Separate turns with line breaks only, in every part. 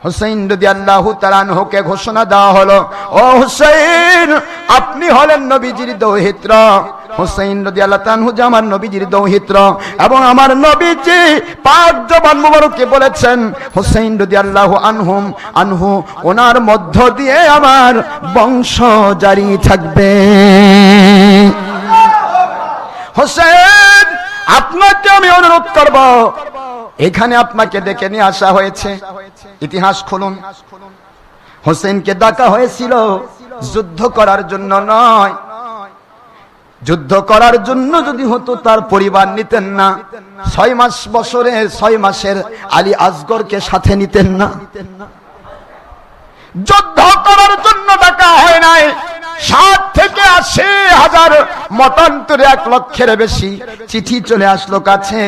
হুসাইন রাদিয়াল্লাহু তাআলা আনহুকে ঘোষণা দেওয়া হলো, ও হুসাইন, আপনি হলেন নবীজির দৌহিত্র। হুসাইন রাদিয়াল্লাহু তাআলা আনহু যে আমার নবীজির দৌহিত্র, এবং আমার নবীজি পাক জবান মুবারকে বলেছেন হুসাইন রাদিয়াল্লাহু আনহু ওনার মধ্য দিয়ে আমার বংশ জারি থাকবে। হুসাইন, আপনাকে আমি অনুরোধ করব, এখানে আপনাকে ডেকে নিয়ে আসা হয়েছে, ইতিহাস খুলুন। হোসেনকে ডাকা হয়েছিল যুদ্ধ করার জন্য নয়। যুদ্ধ করার জন্য যদি হতো তার পরিবার নিতেন না, 6 মাসের আলী আসগরকে সাথে নিতেন না। যুদ্ধ করার জন্য ডাকা হয় নাই। 60 থেকে 80,000 মতান্তরে 1 লক্ষের বেশি চিঠি চলে আসলো কাছে,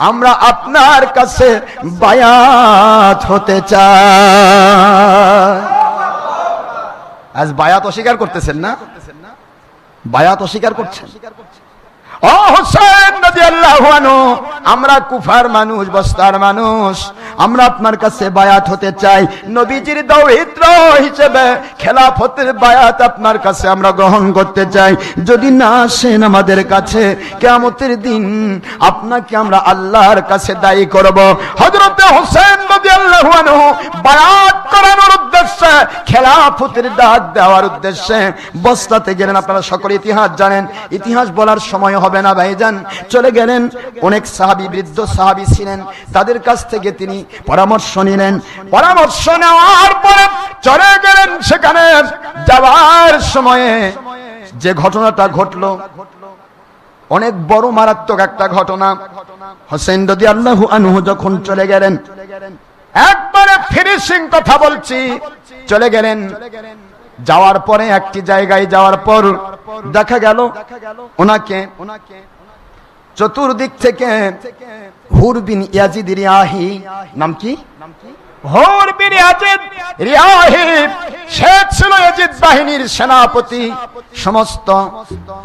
আমরা আপনার কাছে বায়াত হতে চাই। আজ বায়াত অস্বীকার করতেছেন না? বায়াত অস্বীকার করছেন। ও হোসেন রাদিয়াল্লাহু আনহু, আমরা কুফার মানুষ, বস্তার মানুষ, আমরা আপনার কাছে বায়াত হতে চাই। নবীজির দৌহিত্র হিসেবে খেলাফতের বায়াত আপনার কাছে আমরা গ্রহণ করতে চাই। যদি না আসেন আমাদের কাছে, কিয়ামতের দিন আপনাকে আমরা আল্লাহর কাছে দায়ী করব। হযরতে হোসেন রাদিয়াল্লাহু আনহু বায়াত করানোর উদ্দেশ্যে, খেলাফতের ডাক দেওয়ার উদ্দেশ্যে বসরাতে গেলেন। আপনারা সকলে ইতিহাস জানেন, ইতিহাস বলার সময় হবে না ভাইজান। চলে গেলেন, অনেক সাহাবী, বৃদ্ধ সাহাবী ছিলেন, তাদের কাছ থেকে তিনি পরামর্শ নিলেন। পরামর্শ নেওয়ার পরে চলে গেলেন। সেখানে যাওয়ার সময়ে যে ঘটনাটা ঘটলো, অনেক বড় মারাত্মক একটা ঘটনা। হোসেন রাদিয়াল্লাহু আনহু যখন চলে গেলেন, একবারে ফিনিশিং কথা বলছি, চলে গেলেন। যাওয়ার পরে একটি জায়গায় যাওয়ার পর দেখা গেল ওনাকে চতুর্দিক থেকে হুর বিন ইয়াজিদ রিয়াহি, নাম কি? হুর বিন ইয়াজিদ রিয়াহি, সে ছিল ইয়াজিদ বাহিনীর সেনাপতি, সমস্ত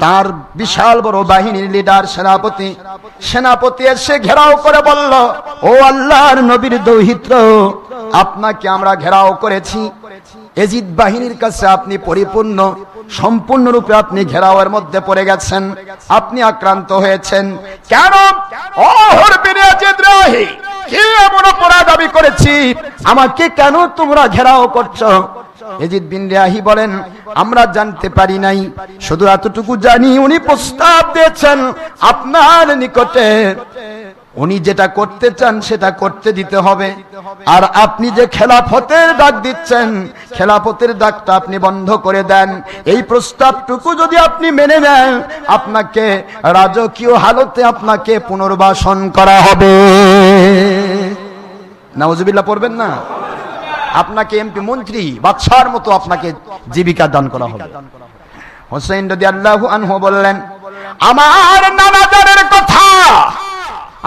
তার বিশাল বড় বাহিনীর লিডার, সেনাপতি এসে ঘেরাও করে বলল, ও আল্লাহর নবীর দৌহিত্র, আপনাকে আমরা ঘেরাও করেছি। ইয়াজিদ বাহিনীর কাছে আপনি পরিপূর্ণ, সম্পূর্ণরূপে আপনি ঘেরাওয়ের মধ্যে পড়ে গেছেন, আপনি আক্রান্ত হয়েছেন। কেন? ও হুর বিন ইয়াজিদ রিয়াহি, কি এমন অপরাধ আমি করেছি, আমাকে কেন তোমরা ঘেরাও করছো? ইয়াজিদ বিন রিয়াহি বলেন, আমরা জানতে পারি নাই, শুধু এতটুকু জানি উনি প্রস্তাব দিয়েছেন আপনার নিকটে, উনি যেটা করতে চান সেটা করতে দিতে হবে। আর আপনি যে খেলাফতের ডাক দিচ্ছেন, খেলাফতের ডাকটা আপনি বন্ধ করে দেন। এই প্রস্তাবটুকু যদি আপনি মেনে নেন, আপনাকে রাজকীয় হালতে আপনাকে পুনর্বাসন করা হবে। নাউজুবিল্লাহ পড়বেন না? আপনাকে এমপি, মন্ত্রী, বাদশার মতো আপনাকে জীবিকা দান করা হবে। হোসেন রাদিয়াল্লাহু আনহু বললেন, আমার নানাজানের কথা,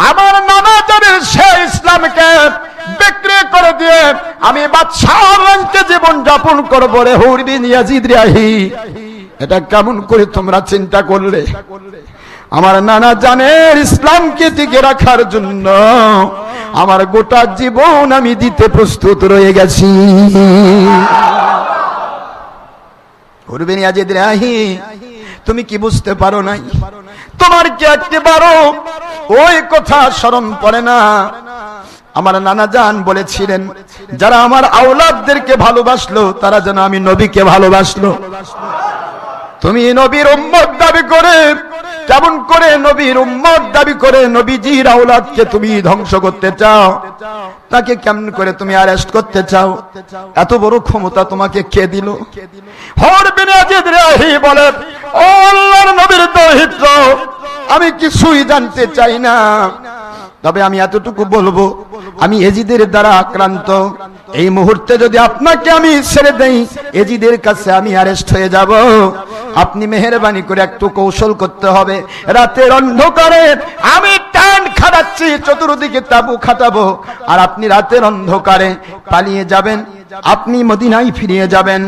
আমার নানাজানের সে ইসলামকে বিক্রি করে দিয়ে আমি বাদশার রাজ্যে জীবন যাপন করবো রে হুর বিন ইয়াজিদ রিয়াহি। এটা কেমন করে তোমরা চিন্তা করলে? আমার নানা জানের ইসলামকে টিকে রাখার জন্য আমার গোটা জীবন আমি দিতে প্রস্তুত রয়ে গেছি। হুর বিন ইয়াজিদ রিয়াহি, তুমি কি বুঝতে পারো নাই? তোমার কি একবারও ওই কথা স্মরণ পড়ে না? আমার নানা জান বলেছিলেন, যারা আমার আওলাদদেরকে ভালোবাসলো তারা যেন আমি নবীকে ভালোবাসলো। তুমি নবীর উম্মত দাবি করে, কেমন করে নবীর উম্মত দাবি করে নবীজির আওলাদকে তুমি ধ্বংস করতে চাও? তাকে কেমন করে তুমি অ্যারেস্ট করতে চাও? এত বড় ক্ষমতা তোমাকে কে দিল? হুর বিন ইয়াজিদ রিয়াহি বলে, ও আল্লাহর নবীর দৌহিত্র, আমি কিছুই জানতে চাই না, তবে আমি এতটুকু বলবো, আমি ইয়াজিদের দ্বারা আক্রান্ত। এই মুহূর্তে যদি আপনাকে আমি ছেড়ে দেই, ইয়াজিদের কাছে আমি অ্যারেস্ট হয়ে যাব। আপনি মেহেরবানি করে একটু কৌশল করতে হবে। রাতের অন্ধকারে আমি টান খাটাচ্ছি, চতুর্দিকে তাবু খাটাবো, আর আপনি রাতের অন্ধকারে পালিয়ে যাবেন। আপনি মদিনায় ফিরে যাবেন।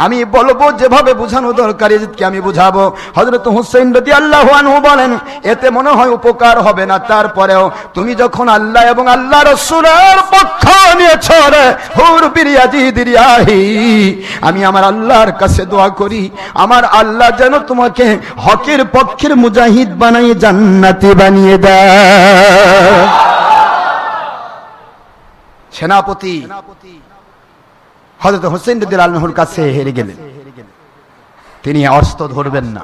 আমি বলবো যেভাবে বোঝানো দরকার এজিদকে আমি বুঝাবো। হযরত হুসাইন রাদিয়াল্লাহু আনহু বলেন, এতে মনে হয় উপকার হবে না, তারপরেও তুমি যখন আল্লাহ এবং আল্লাহ রাসূলের পক্ষ নিয়েছো রে হুর বিরিয়াজিদ রিয়াহি, আমি আমার আল্লাহর কাছে দোয়া করি আমার আল্লাহ যেন তোমাকে হকের পক্ষের মুজাহিদ বানিয়ে জান্নাতি বানিয়ে দেয়। সেনাপতি হযরত হুসাইন রাদিয়াল্লাহু আনহুর কাছে হেরে গেলেন, তিনি অস্ত্র ধরবেন না।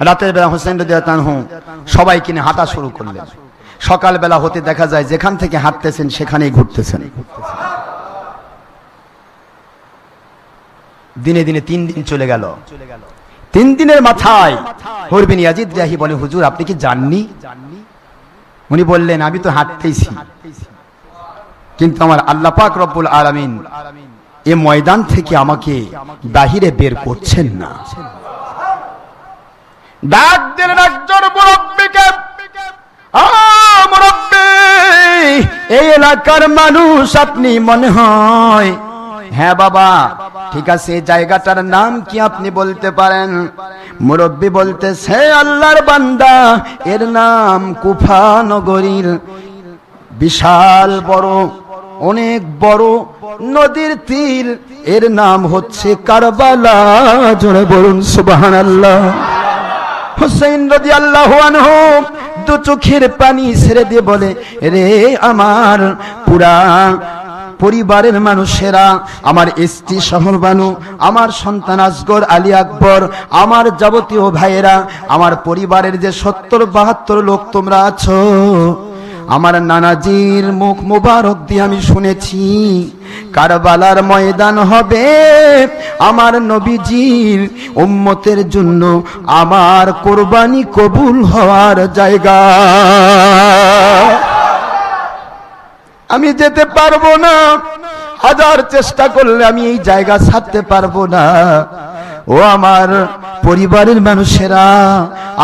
রাতের বেলা হুসাইন রাদিয়াল্লাহু আনহু সবাইকে নিয়ে হাঁটা শুরু করলেন। সকালবেলা হতে দেখা যায় যেখান থেকে হাঁটতেছেন সেখানেই ঘুরতেছেন। দিনে দিনে 3 দিন চলে গেল। 3 দিনের মাথায় হুর বিন ইয়াজিদ রিয়াহি বলে, হুজুর আপনি কি জাননি? উনি বললেন, আমি তো হাঁটতেইছি, কিন্তু আমার আল্লাহ পাক রব্বুল আলামিন এই ময়দান থেকে আমাকে বাহিরে বের করছেন না। ডাক দিলেন একজন মুরব্বিকে, মুরব্বি, এই এলাকার মানুষ আপনি মনে হয়? হ্যাঁ বাবা। ঠিক আছে, জায়গাটার নাম কি আপনি বলতে পারেন? মুরব্বি বলতেছে, আল্লাহর বান্দা, এর নাম কুফা নগরীর বিশাল বড়, অনেক বড় নদীর তীর, এর নাম হচ্ছে কারবালা। জোরে বলুন সুবহানাল্লাহ। হুসাইন রাদিয়াল্লাহু আনহু দু চোখের পানি ছেড়ে দিয়ে বলে, রে আমার পুরা পরিবারের মানুষেরা, আমার স্ত্রী শহর বানু, আমার সন্তান আসগর আলী আকবর, আমার যাবতীয় ভাইয়েরা, আমার পরিবারের যে 70-72 লোক তোমরা আছো, আমার নানাজির মুখ মুবারক দিয়ে আমি শুনেছি কারবালার ময়দান হবে আমার নবীজির উম্মতের জন্য আমার কুরবানি কবুল হওয়ার জায়গা। আমি যেতে পারবো না, হাজার চেষ্টা করলে আমি এই জায়গা ছাড়তে পারবো না। ও আমার পরিবারের মানুষেরা,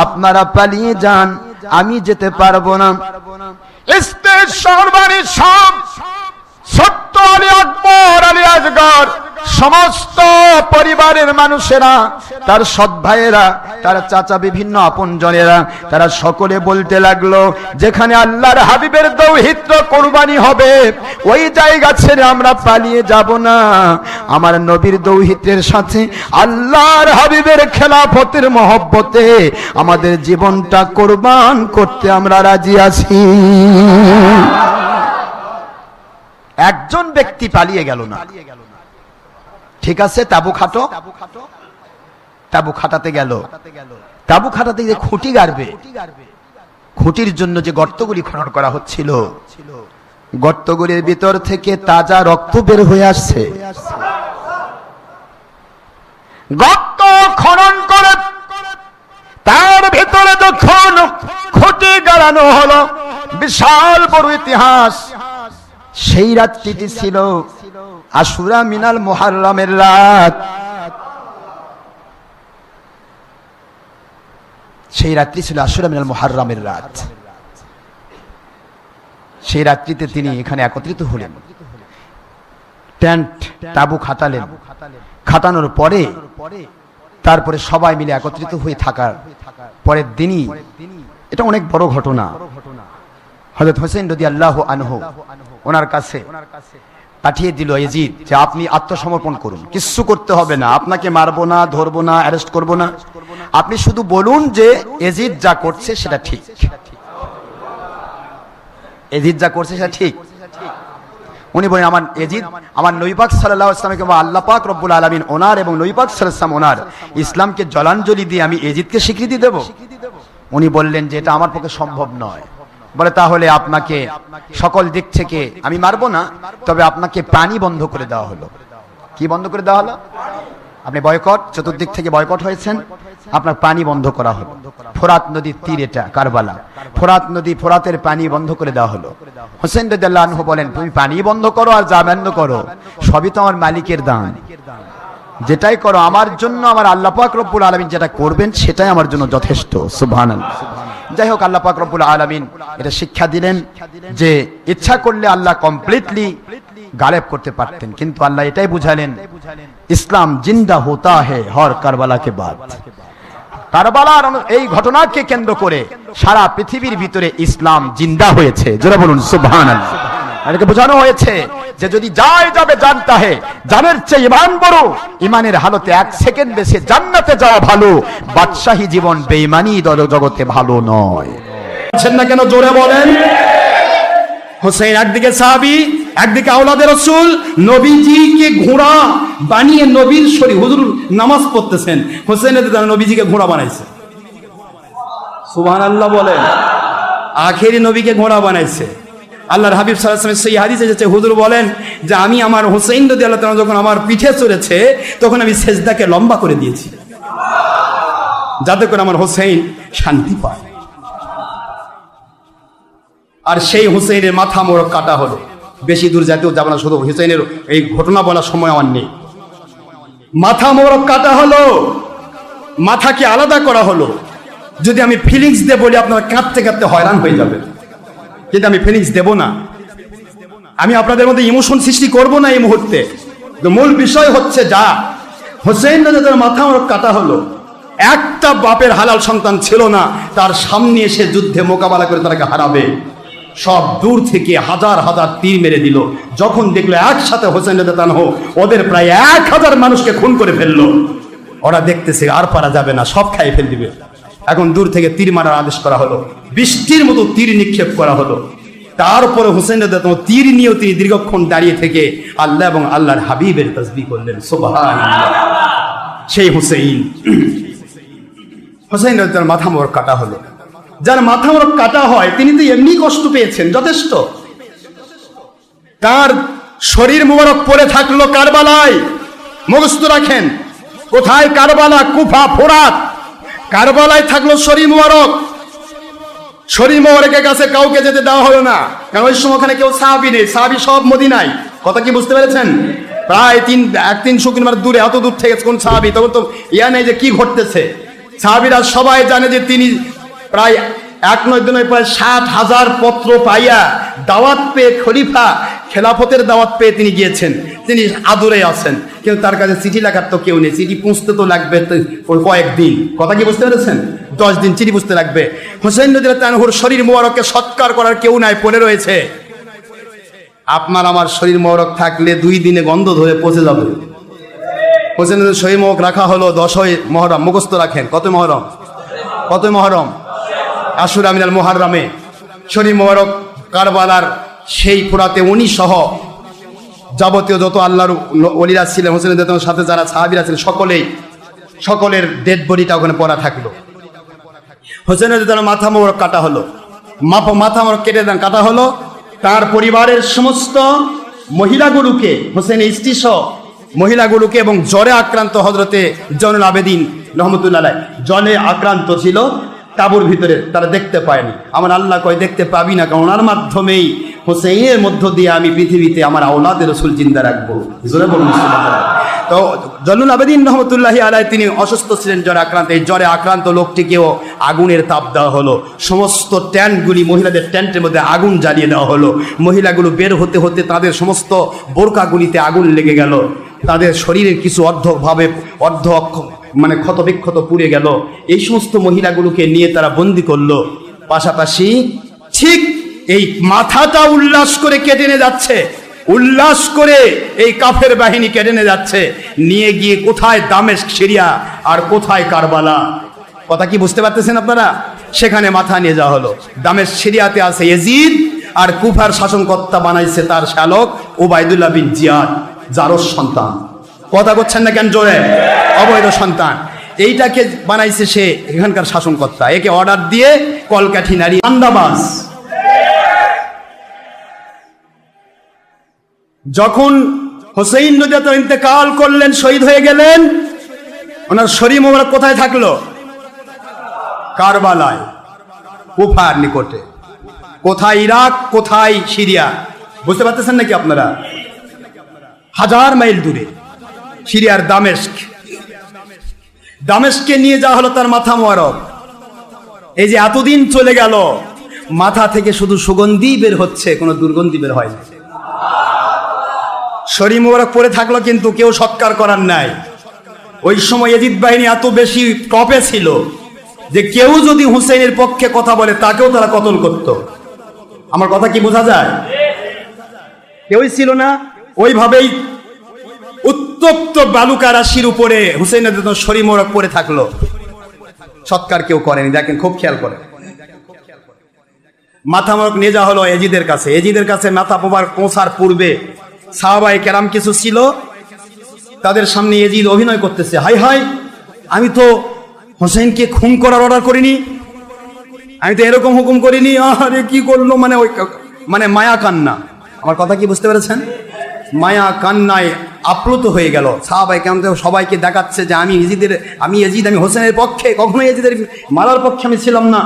আপনারা পালিয়ে যান, আমি যেতে পারবো না। সব ছোট্ট আলী আকবর, আলী আসগর, সমস্ত পরিবারের মানুষেরা, তার সৎ ভাইয়েরা, তার চাচা, বিভিন্ন আপনজনেরা, তারা সকলে বলতে লাগলো, যেখানে আল্লাহর হাবিবের দৌহিত্র কুরবানি হবে ওই জায়গা ছেড়ে আমরা পালিয়ে যাব না। আমার নবীর দৌহিত্রের সাথে আল্লাহর হাবিবের খেলাফতের মহব্বতে আমাদের জীবনটা কুরবান করতে আমরা রাজি আছি। একজন ব্যক্তি পালিয়ে গেল না। ঠিক আছে, তাবু খাটো, তাবু খাটাতে গেল। তাবু খাটাতে গিয়ে খুঁটি গাড়বে, খুঁটির জন্য যে গর্তগুলি খনন করা হচ্ছিল, গর্তগুলির ভিতর থেকে তাজা রক্ত বের হয়ে আসছে। গর্ত খনন করে তার ভিতরে যখন খুঁটি গাড়ানো হলো, বিশাল বড় ইতিহাস। সেই রাত্রিটি ছিল আশুরা মিনাল মুহাররমের রাত। সেই রাত্রি ছিল আশুরা মিনাল মুহাররমের রাত। সেই রাত্রিতে তিনি এখানে একত্রিত হলেন, টেন্ট তাবু খাটালেন। খাটানোর পরে তারপরে সবাই মিলে একত্রিত হয়ে থাকার পরের দিনই, এটা অনেক বড় ঘটনা, হযরত হুসাইন রাদিয়াল্লাহু আনহু ওনার কাছে পাঠিয়ে দিল ইয়াজিদ যে আপনি আত্মসমর্পণ করুন, কিচ্ছু করতে হবে না, আপনাকে মারবো না, ধরবো না, অ্যারেস্ট করবো না, আপনি শুধু বলুন যে ইয়াজিদ যা করছে সেটা ঠিক, ইয়াজিদ যা করছে সেটা ঠিক। উনি বলেন, আমার ইয়াজিদ আমার নবী পাক সাল্লাল্লাহু আলাইহি ওয়াসাল্লামকে, আল্লাহ পাক রব্বুল আলামিন ওনার এবং নবী পাক সাল্লাল্লাহু আলাইহি ওয়াসাল্লাম ওনার ইসলামকে জলাঞ্জলি দিয়ে আমি ইয়াজিদকে স্বীকৃতি দেব? উনি বললেন যে এটা আমার পক্ষে সম্ভব নয়। বলে, তাহলে আপনাকে সকল দিক থেকে আমি মারবো না, তবে আপনাকে পানি বন্ধ করে দেওয়া হলো। কি বন্ধ করে দেওয়া হলো? আপনি বয়কট, চতুর্দিক থেকে বয়কট হয়েছেন, আপনার পানি বন্ধ করা হলো। ফোরাত নদীর তীর, এটা কারবালা, ফোরাত নদী, ফোরাতের পানি বন্ধ করে দেওয়া হলো। হুসাইন রাদিয়াল্লাহু আনহু বলেন, তুমি পানি বন্ধ করো আর যা বন্ধ করো, সবই তো আমার মালিকের দান, যেটাই করো আমার জন্য আমার আল্লাহ পাক রব্বুল আলামিন যেটা করবেন সেটাই আমার জন্য যথেষ্ট। সুবহানাল্লাহ। যাই হোক, আল্লাহ পাক রব্বুল আলামিন এটা শিক্ষা দিলেন যে ইচ্ছা করলে আল্লাহ কমপ্লিটলি গালেব করতে পারতেন, কিন্তু আল্লাহ এটাই বুঝালেন ইসলাম জিন্দা হোতা হে হর কারবালা কে বাদ। কারবালার এই ঘটনাকে কেন্দ্র করে সারা পৃথিবীর ভিতরে ইসলাম জিন্দা হয়েছে। জোরে বলুন সুবহানাল্লাহ। এটাকে বোঝানো হয়েছে যে যদি যায় যাবে জানতা হে, জানের চেয়ে ইমান বড়, ইমানের হালতে 1 সেকেন্ড বেশি জান্নাতে যাওয়া ভালো, বাদশাহী জীবন বেঈমানি জগতে ভালো নয়।
বলছেন না কেন? জোরে বলেন। হোসেন একদিকে সাহাবী, একদিকে আওলাদে রাসূল, নবীজিকে ঘোড়া বানিয়ে নবীর শরীর, হুজুর নামাজ পড়তেছেন, হোসেন নবীজিকে ঘোড়া বানাইছে। সুবহানাল্লাহ বলেন। আখেরি নবীকে ঘোড়া বানাইছে। আল্লাহর হাবিব সাল্লাল্লাহু আলাইহি ওয়াসাল্লাম সেই হাদিসে এসেছে, হুজুর বলেন যে আমি আমার হোসেন রাদিয়াল্লাহু তাআলা যখন আমার পিঠে চড়েছে তখন আমি সেজদাকে লম্বা করে দিয়েছি যাতে করে আমার হোসেন শান্তি পায়। আর সেই হুসেনের মাথা মোড়ক কাটা হলো। বেশি দূর যেতেও যাব না, শুধু হুসেনের এই ঘটনা বলার সময় আমার নেই। মাথা মোড়ক কাটা হলো, মাথাকে আলাদা করা হলো। যদি আমি ফিলিংস দিয়ে বলি আপনারা কাঁদতে কাঁদতে হয়রান হয়ে যাবে, কিন্তু আমি ফিলিংস দেব না। আমি আপনাদের মধ্যে ইমোশন সৃষ্টি করব না এই মুহূর্তে। মূল বিষয় হচ্ছে যা হোসেন রাদিয়াল্লাহু তাআলার মাথা মোড়ক কাটা হলো, একটা বাপের হালাল সন্তান ছিল না তার সামনে এসে যুদ্ধে মোকাবেলা করে তাকে হারাবে। সব দূর থেকে হাজার হাজার তীর মেরে দিল। যখন দেখলো একসাথে হোসেন রাদিয়াল্লাহু তাআলা ওদের প্রায় 1000 মানুষকে খুন করে ফেললো, ওরা দেখতেছে আর পারা যাবে না, সব খাই ফেল দিবে। এখন দূর থেকে তীর মারার আদেশ করা হলো, বৃষ্টির মতো তীর নিক্ষেপ করা হলো। তারপরে হোসেন রাদিয়াল্লাহু তাআলা তীর নিয়েও তিনি দীর্ঘক্ষণ দাঁড়িয়ে থেকে আল্লাহ এবং আল্লাহর হাবিবের তাসবিহ করলেন। সুবহানাল্লাহ। সেই হোসেন রাদিয়াল্লাহু তাআলার মাথা মোড়ক কাটা হলো। যার মাথা মোড়ক কাটা হয় তিনি তো এমনি কষ্ট পেয়েছেন যথেষ্ট, তার শরীর মোবারক পড়ে থাকলো কারবালায়। মুখস্থ রাখেন, কোথায়? কারবালা, কুফা, ফোরাত। কারবালায় থাকলো শরীর মোবারক। শরীর মোবারকের কাছে কাউকে যেতে দেওয়া হলো না, কারণ ওই সময় ওখানে কেউ সাহাবী নেই, সাহাবী সব মদিনায়। কথা কি বুঝতে পেরেছেন? প্রায় 300 কিলোমিটার দূরে, এত দূর থেকে কোন সাহাবী? তখন তো ইয়া নেই যে কি ঘটতেছে। সাহাবীরা সবাই জানে যে তিনি প্রায় 1 নয় 2 নয় প্রায় 60,000 পত্র পাইয়া দাওয়াত পেয়ে, খলিফা খেলাফতের দাওয়াত পেয়ে তিনি গিয়েছেন, তিনি আদরে আছেন। কিন্তু তার কাছে চিঠি লেখার তো কেউ নেই, চিঠি পৌঁছতে তো লাগবে কয়েকদিন। কথা কি বুঝতে পেরেছেন? 10 দিন চিঠি বুঝতে লাগবে। হোসেন রাদিয়াল্লাহু তাআলার শরীর মোবারককে সৎকার করার কেউ নাই, পড়ে রয়েছে। আপনার আমার শরীর মোবারক থাকলে 2 দিনে গন্ধ ধরে পচে যাবে। হোসেনের শরীর মোবারক রাখা হলো 10ই মুহররম। মুখস্থ রাখেন, কত মুহররম? কত মুহররম? আশুরা মিনাল মুহাররমে শরীর মোবারক কারবালার সেই ফোরাতে উনি সহ যাবতীয় যত আল্লাহর ওলিরা ছিলেন, হোসেন রাদিয়াল্লাহু তাআলার সাথে যারা সাহাবীরা ছিলেন সকলের ডেড বডিটা ওখানে পড়া থাকলো। হোসেন রাদিয়াল্লাহু তাআলার মাথা মোবারক কাটা হলো, মাথা মোবারক কেটে কাটা হলো। তার পরিবারের সমস্ত মহিলাগুলোকে, হোসেন স্ত্রী সহ মহিলাগুলোকে, এবং জ্বরে আক্রান্ত হযরতে জয়নুল আবেদিন রহমতুল্লাহ আলাইহি জ্বরে আক্রান্ত ছিল তাঁবুর ভিতরে, তারা দেখতে পায়নি। আমার আল্লাহ কয় দেখতে পাবি না, কারণ ওনার মাধ্যমেই হোসেনের মধ্য দিয়ে আমি পৃথিবীতে আমার আওলাদে রাসূল জিন্দা রাখবো। জোরে বলুন সুবহানাল্লাহ। তো জয়নুল আবেদিন রহমতুল্লাহি আলাইহি তিনি অসুস্থ ছিলেন, জ্বরে আক্রান্ত। এই জ্বরে আক্রান্ত লোকটিকেও আগুনের তাপ দেওয়া হলো। সমস্ত ট্যান্টগুলি, মহিলাদের ট্যান্টের মধ্যে আগুন জ্বালিয়ে দেওয়া হলো। মহিলাগুলো বের হতে হতে তাদের সমস্ত বোরকাগুলিতে আগুন লেগে গেল। তাদের শরীরের কিছু মানে ক্ষত বিক্ষত পুড়ে গেল। এই সমস্ত মহিলাগুলোকে নিয়ে তারা বন্দি করলো। পাশাপাশি ঠিক এই মাথাটা উল্লাস করে কেটে নিয়ে যাচ্ছে, উল্লাস করে এই কাফের বাহিনী কেটে নিয়ে যাচ্ছে, নিয়ে গিয়ে কোথায় দামেস্ক সিরিয়া আর কোথায় কারবালা। কথা কি বুঝতে পারতেছেন আপনারা? সেখানে মাথা নিয়ে যাওয়া হলো। দামেস্ক সিরিয়াতে আছে ইয়াজিদ, আর কুফার শাসনকর্তা বানাইছে তার শালক উবাইদুল্লাহ বিন জিয়াদ, জারস সন্তান। কথা বলছেন না কেন জোরে? অবৈধ সন্তান। এইটাকে বানাইছে সে এখানকার শাসনকর্তা। একে অর্ডার দিয়ে কলকাঠি নারী আন্দাবাস। যখন হোসেন রাদিয়াল্লাহু তাআলা ইন্তেকাল করলেন, শহীদ হয়ে গেলেন, ওনার শরীর মোবারক কোথায় থাকলো? কারবালায়, কুফার নিকটে। কোথায় ইরাক, কোথায় সিরিয়া? বুঝতে পারতেছেন নাকি আপনারা? 1000 মাইল দূরে সিরিয়ার দামেস্কে নিয়ে যাওয়া হলো তার মাথা মোবারক। এই যে এতদিন চলে গেল, মাথা থেকে শুধু সুগন্ধি বের হচ্ছে, কোনো দুর্গন্ধি বের হয় না। শরী মুবারক পড়ে থাকলো, কিন্তু কেউ সৎকার করার নাই। ওই সময় এজিদ বাহিনী এত বেশি টপে ছিল যে কেউ যদি হুসেনের পক্ষে কথা বলে তাকেও তারা কতল করত। আমার কথা কি বোঝা যায়? কেউই ছিল না। ওইভাবেই উত্তপ্ত বালুকা রাশির উপরে হুসেনের শরী মুবারক পড়ে থাকলো, সৎকার কেউ করেনি। দেখেন, খুব খেয়াল করে। মাথা মোবারক নিয়ে যাওয়া হলো এজিদের কাছে। এজিদের কাছে মাথা পৌঁছার পূর্বে সাহাবায়ে কেরাম কিছু ছিল, তাদের সামনে এজিদ অভিনয় করতেছে, হাই হাই, আমি তো হোসেনকে খুন করার অর্ডার করিনি, আমি তো এরকম হুকুম করিনি। আরে কি করলো, মানে ওই মানে মায়া কান্না। আমার কথা কি বুঝতে পেরেছেন? মায়া কান্নায় আপ্লুত হয়ে গেল। সাহাবায়ে কেরাম সবাইকে দেখাচ্ছে যে আমি এজিদ, আমি হোসেনের পক্ষে, কখনো এজিদের মারার পক্ষে আমি ছিলাম না।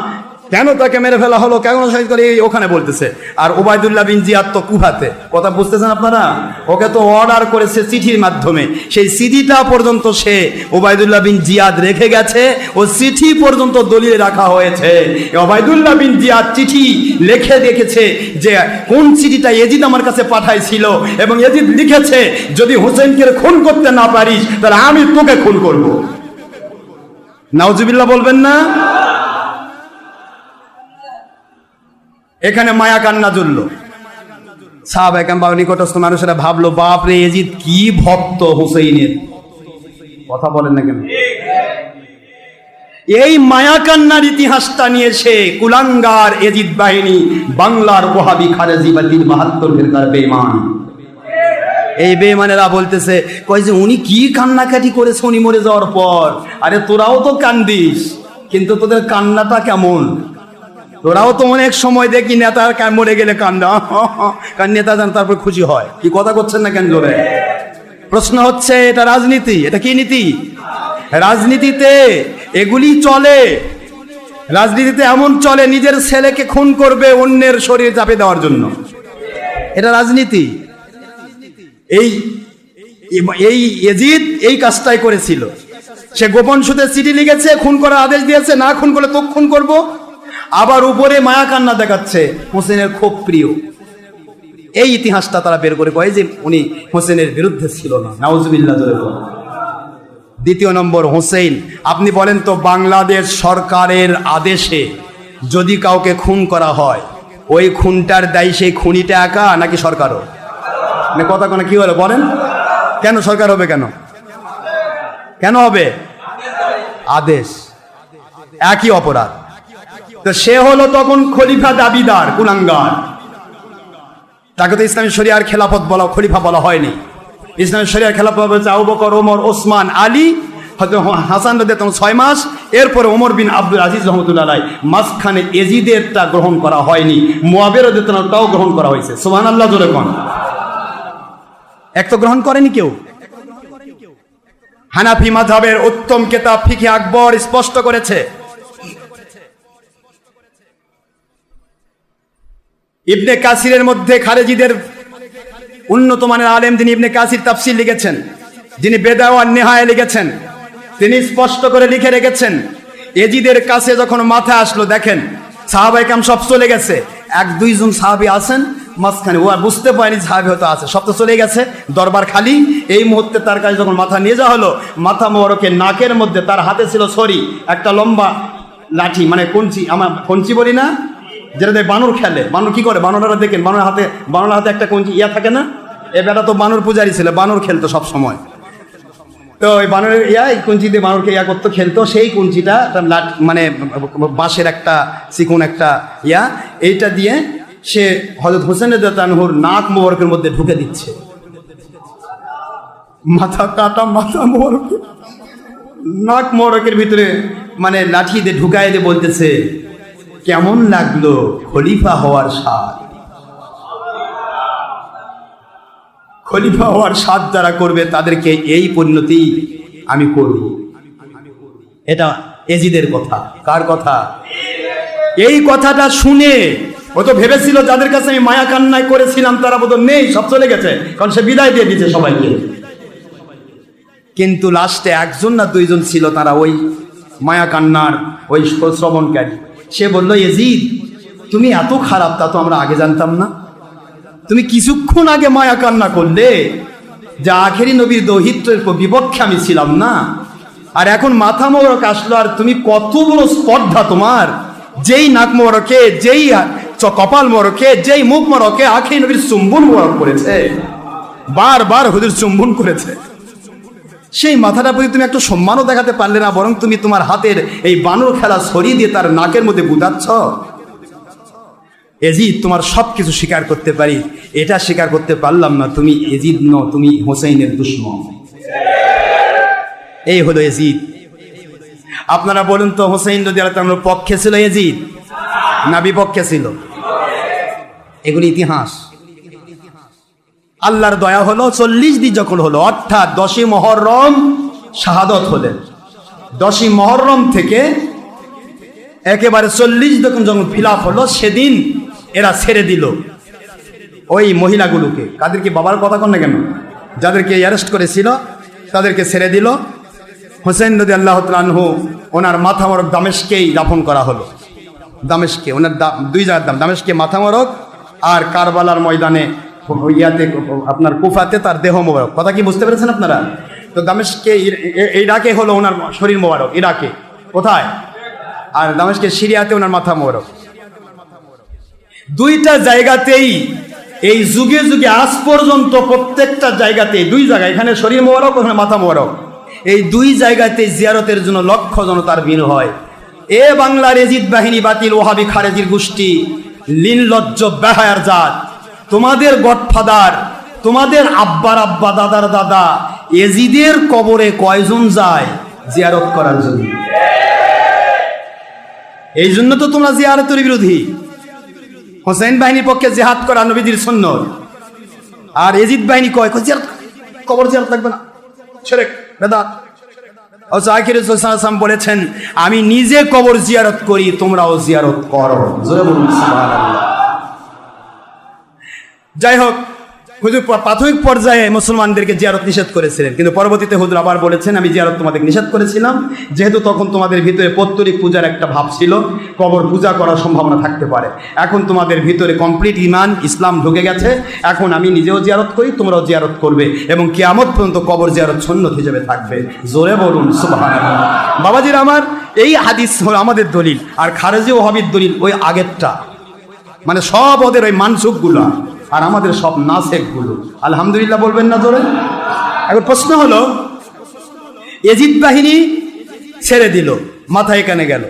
কেন তাকে মেরে ফেলা হলো, কেন শহীদ করে, ওখানে বলতেছে। আর ওবায়দুল্লাহ বিন জিয়াদ তো কুফাতে, কথা বুঝতেছেন আপনারা? ওকে তো অর্ডার করেছে চিঠির মাধ্যমে, সেই চিঠিটা পর্যন্ত সে ওবায়দুল্লাহ বিন জিয়াদ রেখে গেছে, ও চিঠি পর্যন্ত দলিলে রাখা হয়েছে। ওবায়দুল্লাহ বিন জিয়াদ চিঠি লিখে রেখেছে যে কোন চিঠিটা এজিদ আমার কাছে পাঠাইছিল, এবং এজিদ লিখেছে যদি হোসেনকে খুন করতে না পারিস তাহলে আমি তোকে খুন করব। নাউজুবিল্লাহ বলবেন না? এখানে মায়া কান্না জ্বলল। সাহাবায়ে কেরাম বা নিকটস্থ মানুষেরা ভাবলো, বাপ রে, এজিদ কি ভক্ত হুসেইনের। কথা বলেন না কেন? এই মায়া কান্নার ইতিহাসটা নিয়ে সে কুলাঙ্গার এজিদ বাহিনী বাংলার ওহাবি খারেজি বা 73 ফিরকার বেঈমান, এই বেঈমানেরা বলতেছে, কয় যে উনি কি কান্নাকাটি করেছে উনি মরে যাওয়ার পর। আরে তোরাও তো কান্দিস, কিন্তু তোদের কান্নাটা কেমন? তোরাও তো অনেক সময় দেখি নেতা মরে গেলে কান্দা, কারণ নেতা যান তারপর খুশি হয়। কি কথা করছেন না কেন জোরে? প্রশ্ন হচ্ছে, এটা রাজনীতি, এটা কি নীতি? রাজনীতিতে এগুলি চলে। রাজনীতিতে এমন চলে, নিজের ছেলেকে খুন করবে অন্যের শরীর চাপে দেওয়ার জন্য, এটা রাজনীতি। এই এজিদ এই কাজটাই করেছিল। সে গোপন সূত্রে চিঠি লিখেছে, খুন করার আদেশ দিয়েছে, না খুন করলে তো খুন করব। আবার উপরে মায়া কান্না দেখাচ্ছে, হোসেনের খুব প্রিয়। এই ইতিহাসটা তারা বের করে কয় যে উনি হোসেনের বিরুদ্ধে ছিল না। নাউজুবিল্লাহ জোরে বলেন। দ্বিতীয় নম্বর, হোসেন। আপনি বলেন তো, বাংলাদেশ সরকারের আদেশে যদি কাউকে খুন করা হয়, ওই খুনটার দায়ী সেই খুনিটা একা নাকি সরকারও? মানে কথা কোনো কি হলো বলেন? কেন সরকার হবে? কেন কেন হবে? আদেশ, একই অপরাধ। তো সে হলো তখন খলিফা দাবিদার, কুলাঙ্গার। তাকে তো ইসলামী শরিয়ার খেলাফত বলা, খলিফা বলা হয়নি। ইসলামী শরিয়ার খেলাফত বলছে আবু বকর, ওমর, ওসমান, আলী, হাসান রাদিয়াল্লাহু 6 মাস, এরপরে ওমর বিন আব্দুল আজিজ রহমতুল্লাহ আলাইহি। মাঝখানে এজিদেরটা গ্রহণ করা হয়নি, মুয়াবিয়া রাদিয়াল্লাহু তাও গ্রহণ করা হয়েছে। সুবহানাল্লাহ জোরে কোন। এক তো গ্রহণ করেনি কেউ। হানাফি মাযহাবের উত্তম কিতাব ফিকহে আকবর স্পষ্ট করেছে, ইবনে কাসিরের মধ্যে খারেজিদের উন্নত মানের আলেম যিনি ইবনে কাসির তাফসীর লিখেছেন, যিনি বেদায়া ওয়ান নিহায়া লিখেছেন, তিনি স্পষ্ট করে লিখে রেখেছেন, এজিদের কাছে যখন মাথা আসলো, দেখেন সাহাবায়ে কেরাম সব চলে গেছে, 1-2 জন সাহাবী আছেন মাঝখানে, ও আর বুঝতে পারেনি সাহাবী হয়তো আছে, সব তো চলে গেছে, দরবার খালি। এই মুহূর্তে তার কাছে যখন মাথা নিয়ে যাওয়া হলো, মাথা মোবারকের নাকের মধ্যে, তার হাতে ছিল ছড়ি, একটা লম্বা লাঠি, মানে কঞ্চি, আমার কঞ্চি বলি না, যেটা দিয়ে বানর খেলে। বানর কি করে? বানররা দেখেন, বানরের হাতে একটা কঞ্চি থাকে না? এ বেটা তো বানর পূজারি ছিল, বানর খেলতো সব সময়। তো ওই বানরের এই কঞ্চি দিয়ে বানরকে করতো, খেলতো। সেই কঞ্চিটা মানে বাঁশের একটা চিকন একটা এইটা দিয়ে সে হযরত হোসেন রাদিয়াল্লাহু আনহুর নাক মোবারকের মধ্যে ঢুকে দিচ্ছে। মাথা কাটা, মাথা মোবারক নাক মোবারকের ভিতরে মানে লাঠি দিয়ে ঢুকাই দিয়ে বলতেছে, কেমন লাগলো খলিফা হওয়ার স্বাদ? খলিফা হওয়ার স্বাদ যারা করবে তাদেরকে এই পরিণতি আমি করব। এটা এজিদের কথা। কার কথা? এই কথাটা শুনে ও তো ভেবেছিল যাদের কাছে আমি মায়া কান্নায় করেছিলাম তারা বোধহয় নেই, সব চলে গেছে, কারণ সে বিদায় দিয়ে দিয়েছে সবাইকে। কিন্তু লাস্টে 1 জন না 2 জন ছিল, তারা ওই মায়া কান্নার ওই শ্রবণকারী। সে বলল, এজিদ তুমি এত খারাপ তা তো আমরা আগে জানতাম না। তুমি কিছুক্ষণ আগে মায়া কান্না করলে, যে আখেরি নবীর দৌহিত্রের বিপক্ষে আমি ছিলাম না, আর এখন মাথা মোবারক আসলো আর তুমি কত বড় স্পর্ধা তোমার, যেই নাক মোবারকে, যেই কপাল মোবারকে, যেই মুখ মোবারকে আখেরি নবীর চুম্বন মোবারক করেছে, বারবার হুজুর চুম্বন করেছে, সেই মাথাটা প্রতি তুমি একটু সম্মানও দেখাতে পারলে না, বরং তুমি তোমার হাতের এই বানর খেলা ছড়িয়ে দিয়ে তার নাকের মধ্যে গুদাচ্ছ। এজিদ, তোমার সব কিছু স্বীকার করতে পারি, এটা স্বীকার করতে পারলাম না তুমি এজিদ ন, তুমি হোসেইনের দুশমন। এই হলো এজিদ। আপনারা বলুন তো, হোসেইন রাদিয়াল্লাহু তাআলার পক্ষে ছিল এজিদ না বিপক্ষে ছিল? এগুলি ইতিহাস। আল্লাহর দয়া হলো 40 দিন যখন হলো, অর্থাৎ 10ই মুহররম শাহাদত হলেন, 10ই মুহররম থেকে একেবারে 40 যখন খিলাফ হলো, সেদিন এরা ছেড়ে দিল ওই মহিলাগুলোকে। কাদেরকে? বাবার কথা কন না কেন? যাদেরকে অ্যারেস্ট করেছিল তাদেরকে ছেড়ে দিল। হোসেন রাদিয়াল্লাহু তাআলা আনহু, ওনার মাথা মোড়ক দামেস্কেই দাফন করা হলো। দামেস্কে ওনার দুই জায়গার দাম, দামেস্কে মাথা মোড়ক আর কারবালার ময়দানে ইয়াতে আপনার কুফাতে তার দেহ মোবারক। কথা কি বুঝতে পেরেছেন আপনারা? তো দামেস্কে ইরাকে হলো ওনার শরীর মোবারক, ইরাকে কোথায়, আর দামেস্কে সিরিয়াতে ওনার মাথা মোবারক। দুইটা জায়গাতেই এই যুগে যুগে আজ পর্যন্ত প্রত্যেকটা জায়গাতেই, দুই জায়গায়, এখানে শরীর মোবারক, ওখানে মাথা মোবারক, এই দুই জায়গাতেই জিয়ারতের জন্য লক্ষ জনতার ভিড় হয়। এ বাংলার এজিদ বাহিনী বাতিল ওহাবি খারেজির গোষ্ঠী, লিনলজ্জ বেহায়ার জাত, তোমাদের গডফাদার, তোমাদের আব্বার আব্বা, দাদার দাদা এজিদের কবরে কয়জন যায় জিয়ারত করার জন্য? এই জন্য তো তোমরা জিয়ারতের বিরোধী। হোসেন বাহিনীর পক্ষে জিহাদ করা নবীজির সুন্নত, আর এজিদ বাহিনী কয় জিয়ারত, কবর জিয়ারত লাগবে না, শিরক বেদাত। আখির রাসূল সাল্লাল্লাহু আলাইহি ওয়াসাল্লাম বলেছেন, আমি নিজে কবর জিয়ারত করি, তোমরাও জিয়ারত করো। জোরে বলুন সুবহানাল্লাহ। যাই হোক, হুজুর প্রাথমিক পর্যায়ে মুসলমানদেরকে জিয়ারত নিষেধ করেছিলেন, কিন্তু পরবর্তীতে হুজুর আবার বলেছেন, আমি জিয়ারত তোমাদের নিষেধ করেছিলাম, যেহেতু তখন তোমাদের ভিতরে পৌত্তলিক পূজার একটা ভাব ছিল, কবর পূজা করার সম্ভাবনা থাকতে পারে। এখন তোমাদের ভিতরে কমপ্লিট ঈমান ইসলাম ঢুকে গেছে, এখন আমি নিজেও জিয়ারত করি, তোমরাও জিয়ারত করবে, এবং কিয়ামত পর্যন্ত কবর জিয়ারত সুন্নত হিসেবে থাকবে। জোরে বলুন সুবহানাল্লাহ। বাবাজির আমার, এই হাদিস হলো আমাদের দলিল, আর খারেজি ওহাবির দলিল ওই আগেরটা, মানে সব ওদের ওই মানসুকগুলা, আর আমাদের সব নাসেক গুলো। আলহামদুলিল্লাহ বলবেন না জোরে? এখন প্রশ্ন হলো, এজিদ বাহিনী ছেড়ে দিল, মাথা এখানে গেল,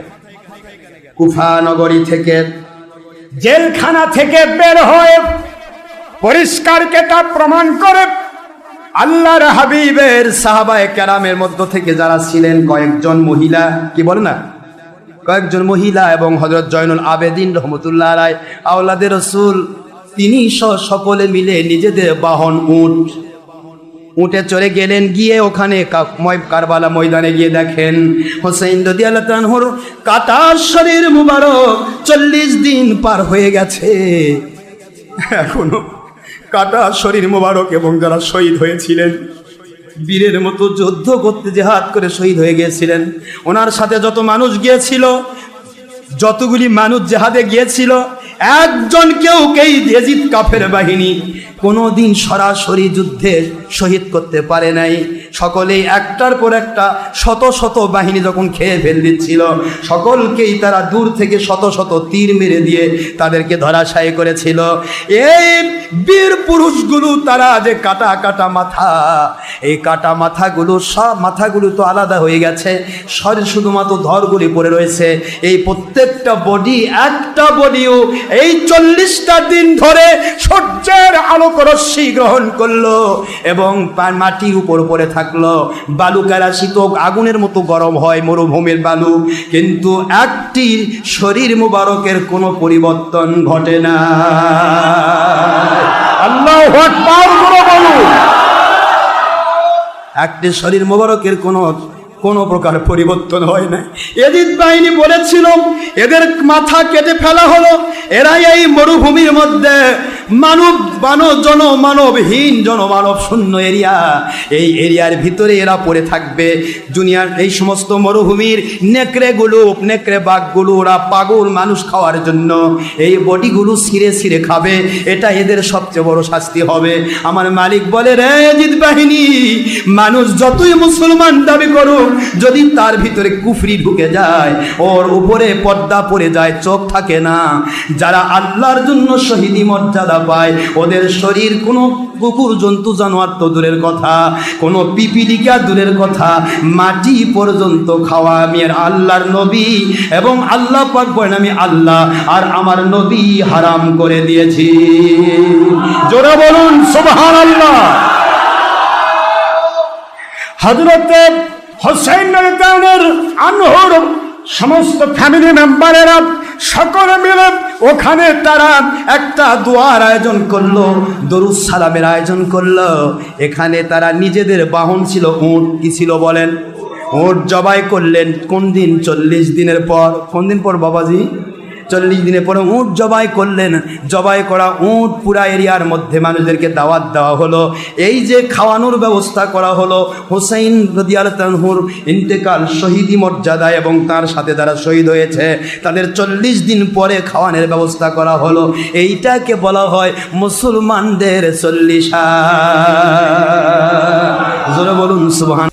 কুফা নগরী থেকে, জেলখানা থেকে বের হয়ে পরিষ্কার কিতাব প্রমাণ করে আল্লাহর হাবিবের সাহাবায়ে কেরামের মধ্য থেকে যারা ছিলেন কয়েকজন মহিলা, কি বলে না, কয়েকজন মহিলা এবং হযরত জয়নুল আবেদিন রহমতুল্লাহ আলাইহি আওলাদে রাসূল, তিনি সকলে মিলে নিজেদের বাহন উটে চড়ে গেলেন। গিয়ে ওখানে কারবালা ময়দানে গিয়ে দেখেন হোসেন রাদিয়াল্লাহু তাআলা আনহুর কাটা শরীর মুবারক 40 দিন পার হয়ে গেছে, এখনো কাটা শরীর মুবারক, এবং যারা শহীদ হয়েছিলেন, বীরের মতো যুদ্ধ করতে জিহাদ করে শহীদ হয়ে গিয়েছিলেন, ওনার সাথে যত মানুষ গিয়েছিল, যতগুলি মানুষ জিহাদে গিয়েছিল, একজন কেউকেই এজিদ কাফের বাহিনী কোনোদিন সরাসরি যুদ্ধে শহীদ করতে পারে নাই। সকলেই একটার পর একটা শত শত বাহিনী যখন খেয়ে ফেল দিচ্ছিল, সকলকেই তারা দূর থেকে শত শত তীর মেরে দিয়ে তাদেরকে ধরাশায়ী করেছিল। এই বীর পুরুষগুলো, তারা যে কাটা কাটা মাথা, এই কাটা মাথাগুলো, সব মাথাগুলো তো আলাদা হয়ে গেছে, শরীর শুধুমাত্র ধরগুলি পড়ে রয়েছে। এই প্রত্যেকটা বডি, একটা বডিও এই 40টা দিন ধরে সূর্যের আলোক রশ্মি গ্রহণ করলো এবং মাটির উপর পড়ে থাকলো। বালুকারা শীত আগুনের মতো গরম হয়, মরুভূমির বালু, কিন্তু একটি শরীর মুবারকের কোনো পরিবর্তন ঘটে না। আল্লাহু আকবার বলুন। একটি শরীর মুবারকের কোনো কোনো প্রকার পরিবর্তন হয় না। এজিদ বাহিনী বলেছিল এদের মাথা কেটে ফেলা হলো, এরা এই মরুভূমির মধ্যে জনমানবহীন জনমানব শূন্য এরিয়া, এই এরিয়ার ভিতরে এরা পড়ে থাকবে। দুনিয়ার এই সমস্ত মরুভূমির নেকড়ে বাঘগুলো ওরা পাগল মানুষ খাওয়ার জন্য এই বডিগুলো ছিঁড়ে ছিঁড়ে খাবে, এটা এদের সবচেয়ে বড় শাস্তি হবে। আমার মালিক বলে, রে এজিদ বাহিনী, মানুষ যতই মুসলমান দাবি করুক, যদি তার ভিতরে কুফরি ঢুকে যায়, ওর উপরে পর্দা পড়ে যায়, চোখ থাকে না, যারা আল্লাহর জন্য শহীদি মর্যাদা পায়, ওদের শরীর কোনো কুকুর জন্তু জানোয়ার তো দূরের কথা, কোনো পিপিলিকা দূরের কথা, মাটি পর্যন্ত খাওয়া আমি আর আল্লাহর নবী এবং আল্লাহ পাক বলেন আমি আল্লাহ আর আমার নবী হারাম করে দিয়েছি। জোরে বলুন সুবহানাল্লাহ। হযরতে হোসেন রাদিয়াল্লাহু আনহুর সমস্ত ফ্যামিলি মেম্বারেরা সকলে মিলে ওখানে তারা একটা দোয়ার আয়োজন করলো, দরুদ সালামের আয়োজন করলো। এখানে তারা নিজেদের বাহন ছিল উট, কি ছিল বলেন? উট জবাই করলেন। কোন দিন? 40 দিনের পর। কোন দিন পর বাবাজি? 40 দিনের পরে উট জবাই করলেন। জবাই করা উট পুরা এরিয়ার মধ্যে মানুষদেরকে দাওয়াত দেওয়া হলো। এই যে খাওয়ানোর ব্যবস্থা করা হলো, হুসাইন রাদিয়াল্লাহু আনহুর ইন্তেকাল শহীদি মর্যাদা এবং তার সাথে যারা শহীদ হয়েছে তাদের 40 দিন পরে খাওয়ানোর ব্যবস্থা করা হলো। এইটাকে বলা হয় মুসলমানদের 40 জোরে বলুন সুবহান।